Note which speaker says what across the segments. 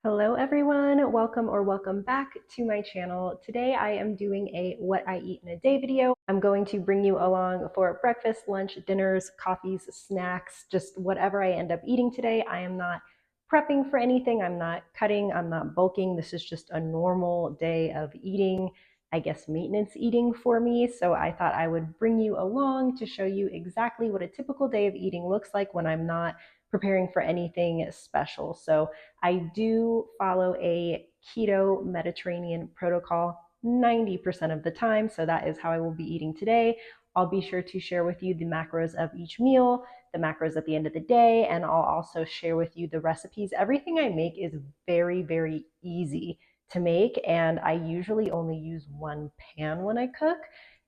Speaker 1: Hello everyone, welcome back to my channel. Today I am doing a what I eat in a day video. I'm going to bring you along for breakfast, lunch, dinners, coffees, snacks, just whatever I end up eating today. I am not prepping for anything, I'm not cutting, I'm not bulking. This is just a normal day of eating, I guess maintenance eating for me. So I thought I would bring you along to show you exactly what a typical day of eating looks like when I'm not preparing for anything special. So I do follow a keto Mediterranean protocol 90% of the time, so that is how I will be eating today. I'll be sure to share with you the macros of each meal, the macros at the end of the day, and I'll also share with you the recipes. Everything I make is very easy to make, and I usually only use one pan when I cook,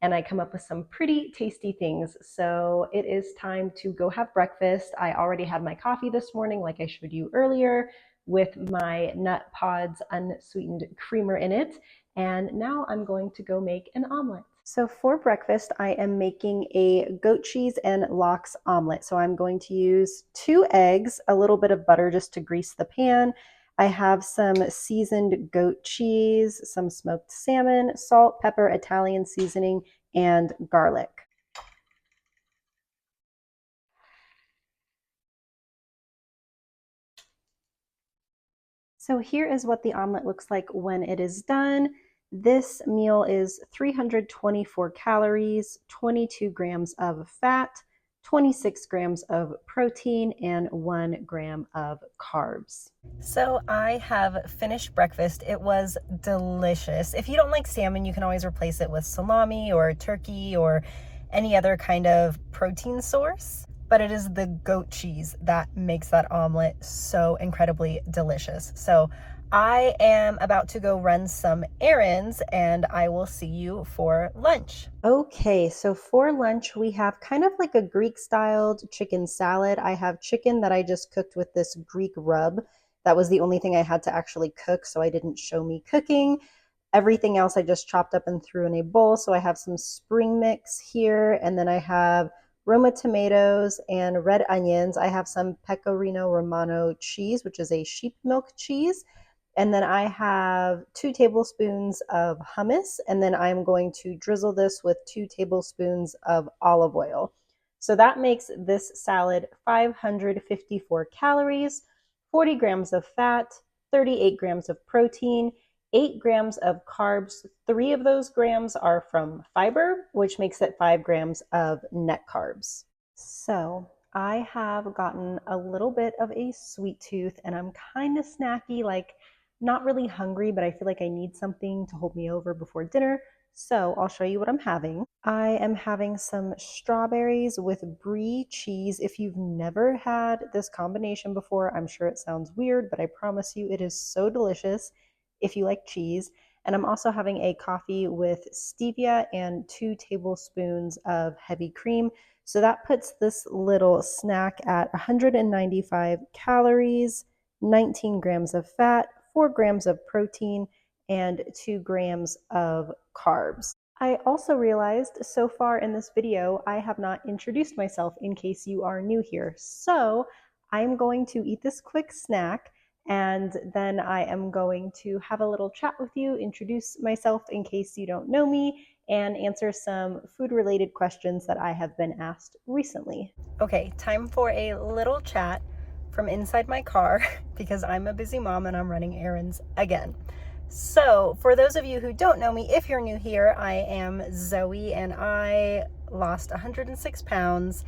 Speaker 1: and I come up with some pretty tasty things. So it is time to go have breakfast. I already had my coffee this morning, like I showed you earlier, with my Nut Pods unsweetened creamer in it. And now I'm going to go make an omelet. So for breakfast, I am making a goat cheese and lox omelet. So I'm going to use 2 eggs, a little bit of butter just to grease the pan. I have some seasoned goat cheese, some smoked salmon, salt, pepper, Italian seasoning, and garlic. So here is what the omelet looks like when it is done. This meal is 324 calories, 22 grams of fat, 26 grams of protein, and 1 gram of carbs. So I have finished breakfast. It was delicious. If you don't like salmon, you can always replace it with salami or turkey or any other kind of protein source. But it is the goat cheese that makes that omelet so incredibly delicious. So I am about to go run some errands and I will see you for lunch. Okay, so for lunch we have kind of like a Greek styled chicken salad. I have chicken that I just cooked with this Greek rub. That was the only thing I had to actually cook, so I didn't show me cooking. Everything else I just chopped up and threw in a bowl. So I have some spring mix here, and then I have Roma tomatoes and red onions. I have some Pecorino Romano cheese, which is a sheep milk cheese. And then I have 2 tablespoons of hummus, and then I'm going to drizzle this with 2 tablespoons of olive oil. So that makes this salad 554 calories, 40 grams of fat, 38 grams of protein, 8 grams of carbs. 3 of those grams are from fiber, which makes it 5 grams of net carbs. So I have gotten a little bit of a sweet tooth and I'm kind of snacky, like not really hungry, but I feel like I need something to hold me over before dinner. So I'll show you what I'm having. I am having some strawberries with brie cheese. If you've never had this combination before, I'm sure it sounds weird, but I promise you it is so delicious if you like cheese. And I'm also having a coffee with stevia and 2 tablespoons of heavy cream. So that puts this little snack at 195 calories, 19 grams of fat, 4 grams of protein, and 2 grams of carbs. I also realized so far in this video, I have not introduced myself in case you are new here. So I'm going to eat this quick snack and then I am going to have a little chat with you, introduce myself in case you don't know me, and answer some food-related questions that I have been asked recently. Okay, time for a little chat from inside my car because I'm a busy mom and I'm running errands again. So for those of you who don't know me, if you're new here, I am Zoe and I lost 106 pounds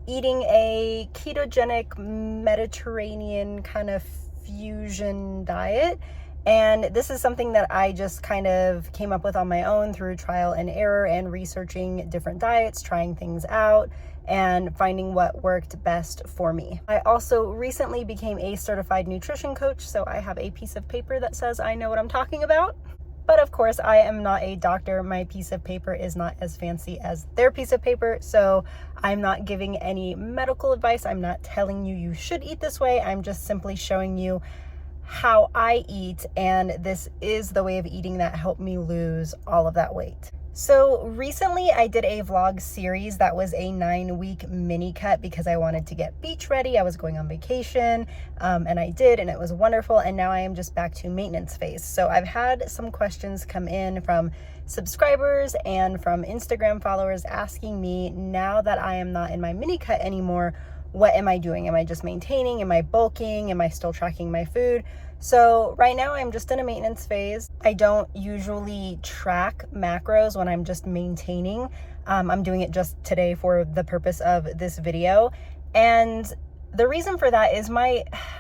Speaker 1: eating a ketogenic Mediterranean kind of fusion diet. And this is something that I just kind of came up with on my own through trial and error and researching different diets, trying things out, and finding what worked best for me. I also recently became a certified nutrition coach, so I have a piece of paper that says I know what I'm talking about. But of course, I am not a doctor. My piece of paper is not as fancy as their piece of paper, so I'm not giving any medical advice. I'm not telling you you should eat this way. I'm just simply showing you how I eat, and this is the way of eating that helped me lose all of that weight. So recently I did a vlog series that was a 9-week mini cut because I wanted to get beach ready. I was going on vacation, and I did, and it was wonderful. And now I am just back to maintenance phase. So I've had some questions come in from subscribers and from Instagram followers asking me, now that I am not in my mini cut anymore, what am I doing? Am I just maintaining? Am I bulking? Am I still tracking my food? So right now I'm just in a maintenance phase. I don't usually track macros when I'm just maintaining. I'm doing it just today for the purpose of this video. And the reason for that is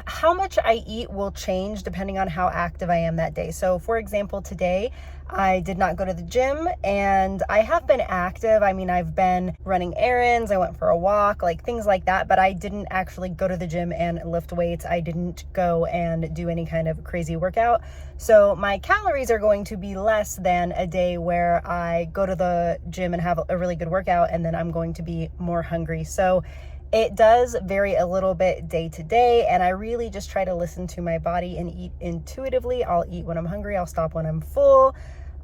Speaker 1: how much I eat will change depending on how active I am that day. So for example, today I did not go to the gym, and I have been active. I mean, I've been running errands, I went for a walk, like things like that, but I didn't actually go to the gym and lift weights. I didn't go and do any kind of crazy workout. So my calories are going to be less than a day where I go to the gym and have a really good workout, and then I'm going to be more hungry. So it does vary a little bit day to day, and I really just try to listen to my body and eat intuitively. I'll eat when I'm hungry, I'll stop when I'm full.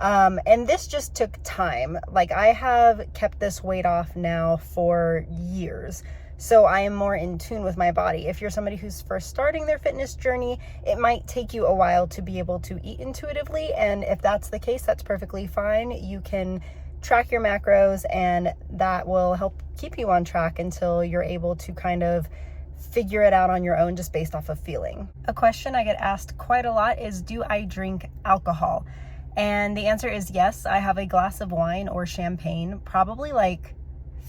Speaker 1: And this just took time. Like, I have kept this weight off now for years, so I am more in tune with my body. If you're somebody who's first starting their fitness journey, it might take you a while to be able to eat intuitively, and if that's the case, that's perfectly fine. You can track your macros, and that will help keep you on track until you're able to kind of figure it out on your own just based off of feeling. A question I get asked quite a lot is, do I drink alcohol? And the answer is yes. I have a glass of wine or champagne probably like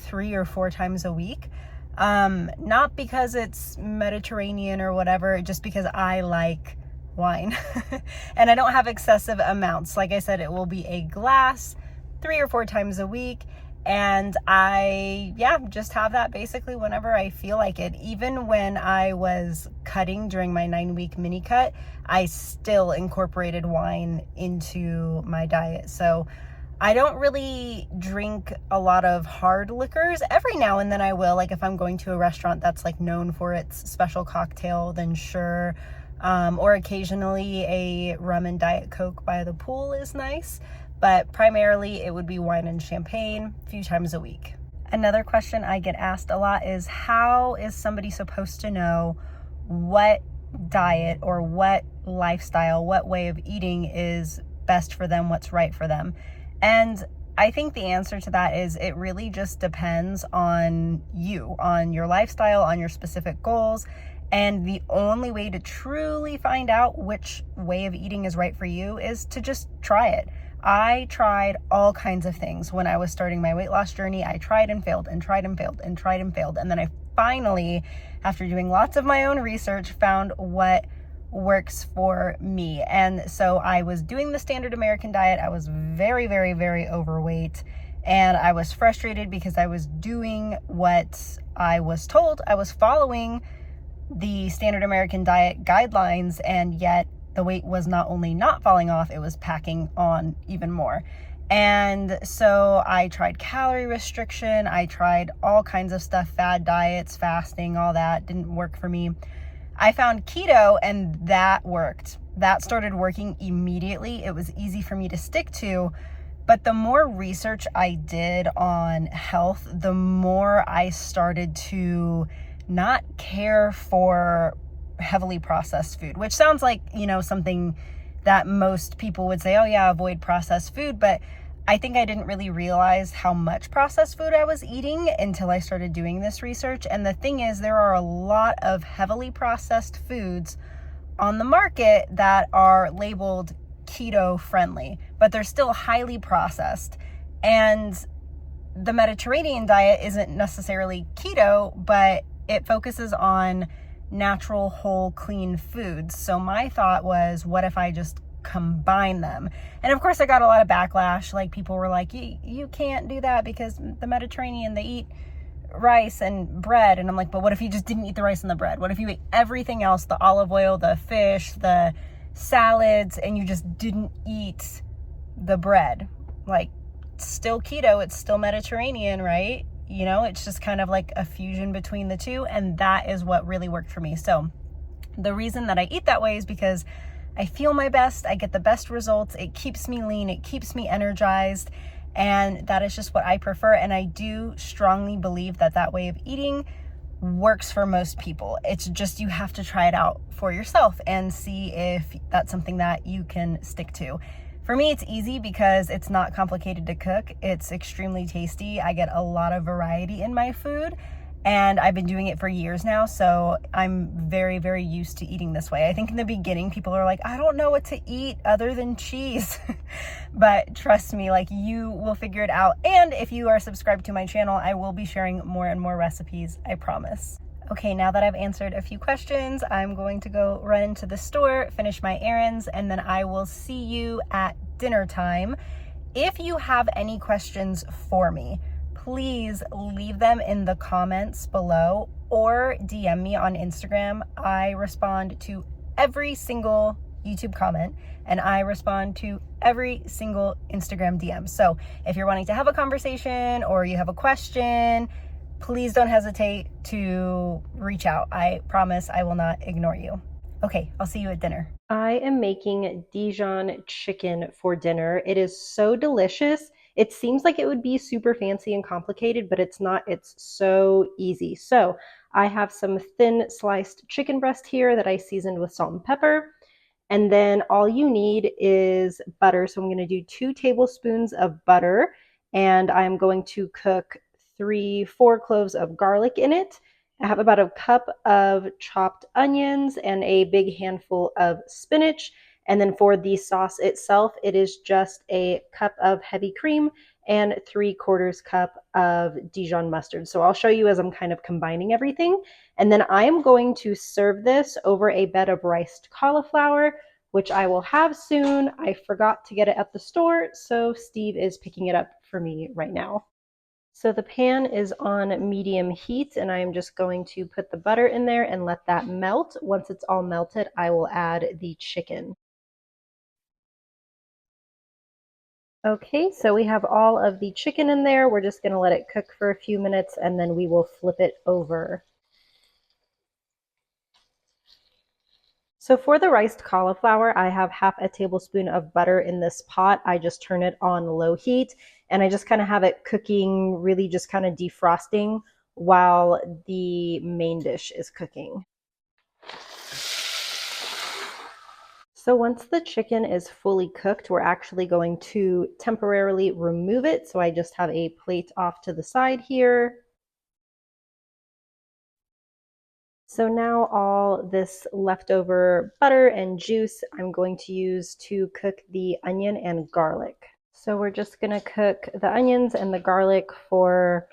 Speaker 1: 3 or 4 times a week. Not because it's Mediterranean or whatever, just because I like wine. And I don't have excessive amounts. Like I said, it will be a glass 3 or 4 times a week, and I just have that basically whenever I feel like it. Even when I was cutting during my 9-week mini cut, I still incorporated wine into my diet. So I don't really drink a lot of hard liquors. Every now and then I will, like if I'm going to a restaurant that's like known for its special cocktail, then sure. Or occasionally a rum and Diet Coke by the pool is nice. But primarily it would be wine and champagne a few times a week. Another question I get asked a lot is, how is somebody supposed to know what diet or what lifestyle, what way of eating is best for them, what's right for them? And I think the answer to that is, it really just depends on you, on your lifestyle, on your specific goals. And the only way to truly find out which way of eating is right for you is to just try it. I tried all kinds of things when I was starting my weight loss journey. I tried and failed and tried and failed and tried and failed. And then I finally, after doing lots of my own research, found what works for me. And so I was doing the standard American diet. I was very, very, very overweight. And I was frustrated because I was doing what I was told. I was following the standard American diet guidelines, and yet the weight was not only not falling off, it was packing on even more. And so I tried calorie restriction, I tried all kinds of stuff, fad diets, fasting, all that didn't work for me. I found keto, and that worked. That started working immediately. It was easy for me to stick to. But the more research I did on health, the more I started to not care for heavily processed food, which sounds like, something that most people would say, oh yeah, avoid processed food. But I think I didn't really realize how much processed food I was eating until I started doing this research. And the thing is, there are a lot of heavily processed foods on the market that are labeled keto friendly, but they're still highly processed. And the Mediterranean diet isn't necessarily keto, but it focuses on natural, whole, clean foods. So my thought was, what if I just combine them? And of course I got a lot of backlash. Like, people were like, you can't do that because the Mediterranean, they eat rice and bread. And I'm like, but what if you just didn't eat the rice and the bread? What if you ate everything else, the olive oil, the fish, the salads, and you just didn't eat the bread? Like, it's still keto, it's still Mediterranean, right? It's just kind of like a fusion between the two, and that is what really worked for me. So the reason that I eat that way is because I feel my best, I get the best results, it keeps me lean, it keeps me energized,
Speaker 2: And that is just what I prefer. And I do strongly believe that that way of eating works for most people. It's just you have to try it out for yourself and see if that's something that you can stick to. For me, it's easy because it's not complicated to cook. It's extremely tasty. I get a lot of variety in my food, and I've been doing it for years now, so I'm very, very used to eating this way. I think in the beginning, people are like, I don't know what to eat other than cheese. But trust me, like, you will figure it out. And if you are subscribed to my channel, I will be sharing more and more recipes, I promise. Okay, now that I've answered a few questions, I'm going to go run into the store, finish my errands, and then I will see you at dinner time. If you have any questions for me, please leave them in the comments below or DM me on Instagram. I respond to every single YouTube comment and I respond to every single Instagram DM. So if you're wanting to have a conversation or you have a question, please don't hesitate to reach out. I promise I will not ignore you. Okay, I'll see you at dinner.
Speaker 1: I am making Dijon chicken for dinner. It is so delicious. It seems like it would be super fancy and complicated, but it's not. It's so easy. So I have some thin sliced chicken breast here that I seasoned with salt and pepper. And then all you need is butter. So I'm going to do 2 tablespoons of butter, and I'm going to cook 4 cloves of garlic in it. I have about a cup of chopped onions and a big handful of spinach. And then for the sauce itself, it is just a cup of heavy cream and 3/4 cup of Dijon mustard. So I'll show you as I'm kind of combining everything. And then I am going to serve this over a bed of riced cauliflower, which I will have soon. I forgot to get it at the store, so Steve is picking it up for me right now. So the pan is on medium heat, and I am just going to put the butter in there and let that melt. Once it's all melted, I will add the chicken. Okay, so we have all of the chicken in there. We're just going to let it cook for a few minutes, and then we will flip it over. So for the riced cauliflower, I have half a tablespoon of butter in this pot. I just turn it on low heat, and I just kind of have it cooking, really just kind of defrosting while the main dish is cooking. So once the chicken is fully cooked, we're actually going to temporarily remove it. So I just have a plate off to the side here. So now all this leftover butter and juice I'm going to use to cook the onion and garlic. So we're just going to cook the onions and the garlic for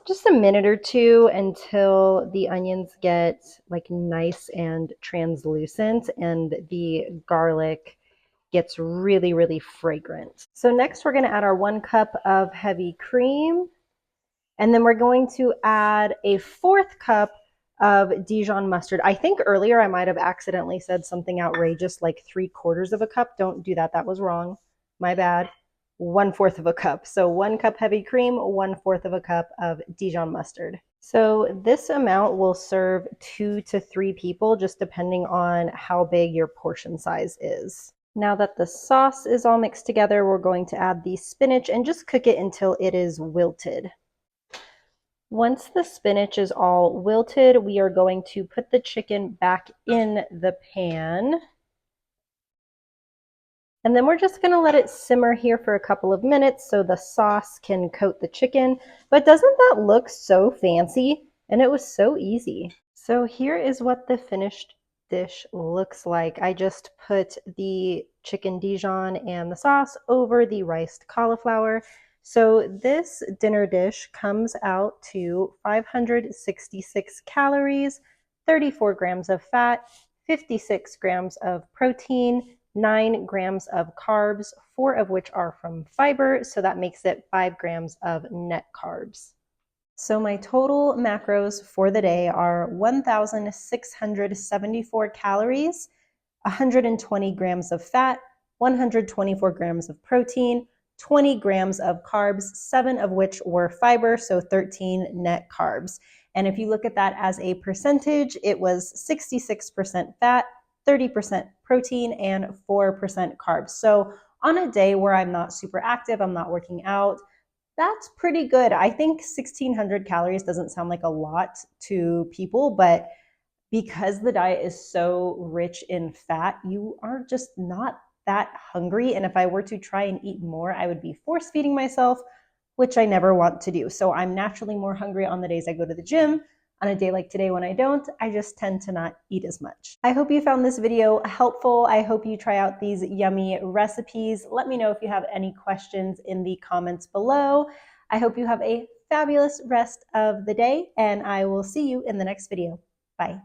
Speaker 1: just a minute or two until the onions get like nice and translucent and the garlic gets really, really fragrant. So next we're going to add our 1 cup of heavy cream, and then we're going to add a 4th cup of Dijon mustard. I think earlier I might have accidentally said something outrageous like 3/4 of a cup. Don't do that. That was wrong. My bad. 1/4 of a cup. So 1 cup heavy cream, 1/4 of a cup of Dijon mustard. So this amount will serve 2 to 3 people, just depending on how big your portion size is. Now that the sauce is all mixed together, we're going to add the spinach and just cook it until it is wilted. Once the spinach is all wilted, we are going to put the chicken back in the pan. And then we're just going to let it simmer here for a couple of minutes so the sauce can coat the chicken. But doesn't that look so fancy? And it was so easy. So here is what the finished dish looks like. I just put the chicken Dijon and the sauce over the riced cauliflower. So this dinner dish comes out to 566 calories, 34 grams of fat, 56 grams of protein, 9 grams of carbs, 4 of which are from fiber, so that makes it 5 grams of net carbs. So my total macros for the day are 1,674 calories, 120 grams of fat, 124 grams of protein, 20 grams of carbs, 7 of which were fiber, so 13 net carbs. And if you look at that as a percentage, it was 66% fat, 30% protein, and 4% carbs. So on a day where I'm not super active, I'm not working out, that's pretty good. I think 1,600 calories doesn't sound like a lot to people, but because the diet is so rich in fat, you are just not that hungry. And if I were to try and eat more, I would be force feeding myself, which I never want to do. So I'm naturally more hungry on the days I go to the gym. On a day like today when I don't, I just tend to not eat as much. I hope you found this video helpful. I hope you try out these yummy recipes. Let me know if you have any questions in the comments below. I hope you have a fabulous rest of the day, and I will see you in the next video. Bye.